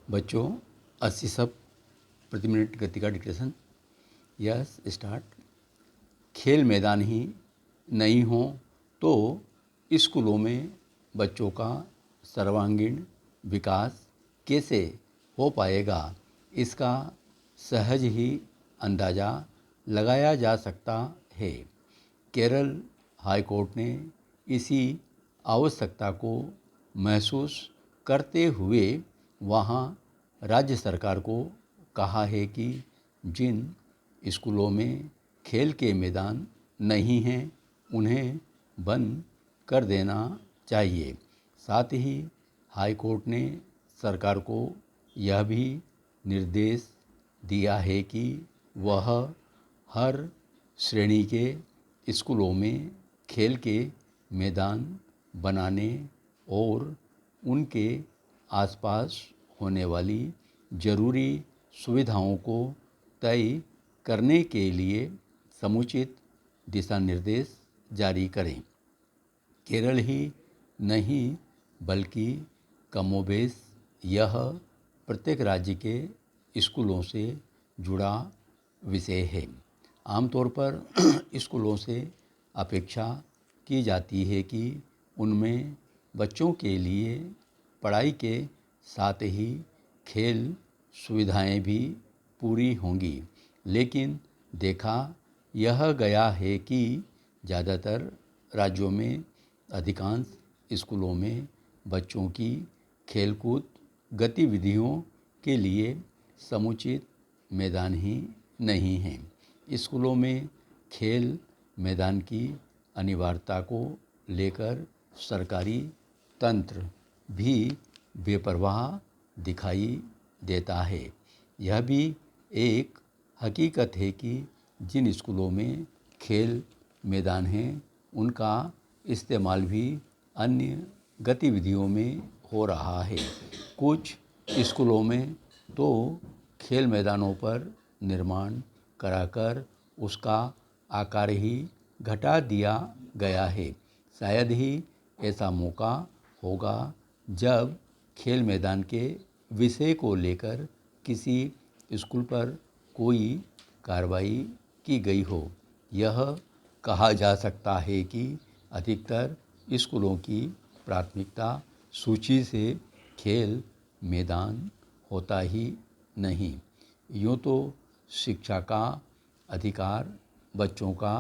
बच्चों 80 शब्द प्रति मिनट गति का डिक्टेशन। Yes start. खेल मैदान ही नहीं हो तो स्कूलों में बच्चों का सर्वांगीण विकास कैसे हो पाएगा, इसका सहज ही अंदाज़ा लगाया जा सकता है। केरल हाई कोर्ट ने इसी आवश्यकता को महसूस करते हुए वहाँ राज्य सरकार को कहा है कि जिन स्कूलों में खेल के मैदान नहीं हैं उन्हें बंद कर देना चाहिए। साथ ही हाई कोर्ट ने सरकार को यह भी निर्देश दिया है कि वह हर श्रेणी के स्कूलों में खेल के मैदान बनाने और उनके आसपास होने वाली जरूरी सुविधाओं को तय करने के लिए समुचित दिशा निर्देश जारी करें। केरल ही नहीं बल्कि कमोबेश यह प्रत्येक राज्य के स्कूलों से जुड़ा विषय है। आमतौर पर स्कूलों से अपेक्षा की जाती है कि उनमें बच्चों के लिए पढ़ाई के साथ ही खेल सुविधाएं भी पूरी होंगी, लेकिन देखा यह गया है कि ज़्यादातर राज्यों में अधिकांश स्कूलों में बच्चों की खेलकूद गतिविधियों के लिए समुचित मैदान ही नहीं हैं। स्कूलों में खेल मैदान की अनिवार्यता को लेकर सरकारी तंत्र भी बेपरवाह दिखाई देता है। यह भी एक हकीकत है कि जिन स्कूलों में खेल मैदान हैं उनका इस्तेमाल भी अन्य गतिविधियों में हो रहा है। कुछ स्कूलों में तो खेल मैदानों पर निर्माण कराकर उसका आकार ही घटा दिया गया है। शायद ही ऐसा मौका होगा जब खेल मैदान के विषय को लेकर किसी स्कूल पर कोई कार्रवाई की गई हो। यह कहा जा सकता है कि अधिकतर स्कूलों की प्राथमिकता सूची से खेल मैदान होता ही नहीं। यूँ तो शिक्षा का अधिकार बच्चों का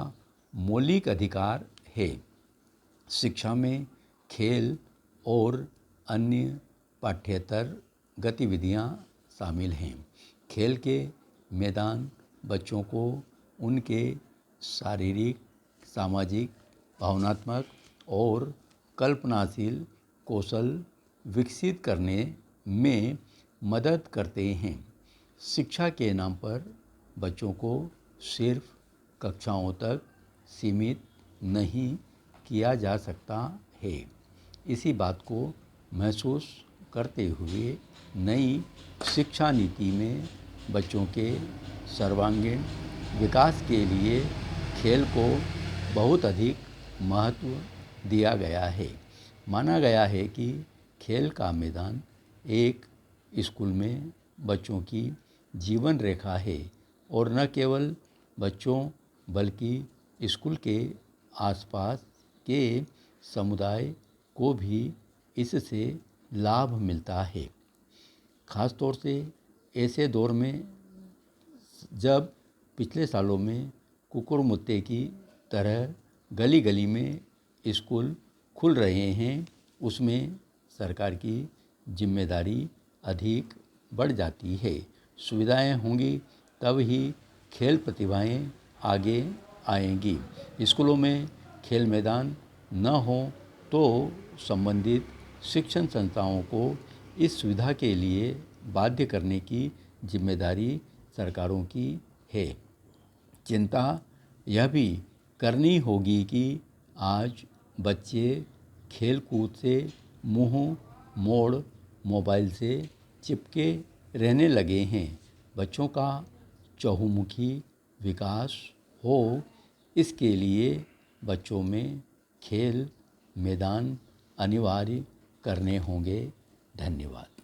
मौलिक अधिकार है। शिक्षा में खेल और अन्य पाठ्येतर गतिविधियां शामिल हैं। खेल के मैदान बच्चों को उनके शारीरिक, सामाजिक, भावनात्मक और कल्पनाशील कौशल विकसित करने में मदद करते हैं। शिक्षा के नाम पर बच्चों को सिर्फ कक्षाओं तक सीमित नहीं किया जा सकता है। इसी बात को महसूस करते हुए नई शिक्षा नीति में बच्चों के सर्वांगीण विकास के लिए खेल को बहुत अधिक महत्व दिया गया है। माना गया है कि खेल का मैदान एक स्कूल में बच्चों की जीवन रेखा है और न केवल बच्चों बल्कि स्कूल के आसपास के समुदाय को भी इससे लाभ मिलता है। ख़ास तौर से ऐसे दौर में जब पिछले सालों में कुकुरमुत्ते की तरह गली गली में स्कूल खुल रहे हैं, उसमें सरकार की जिम्मेदारी अधिक बढ़ जाती है। सुविधाएं होंगी तब ही खेल प्रतिभाएं आगे आएंगी। स्कूलों में खेल मैदान न हो तो संबंधित शिक्षण संस्थाओं को इस सुविधा के लिए बाध्य करने की जिम्मेदारी सरकारों की है। चिंता यह भी करनी होगी कि आज बच्चे खेल कूद से मुंह मोड़ मोबाइल से चिपके रहने लगे हैं। बच्चों का चहुमुखी विकास हो, इसके लिए बच्चों में खेल मैदान अनिवार्य करने होंगे। धन्यवाद।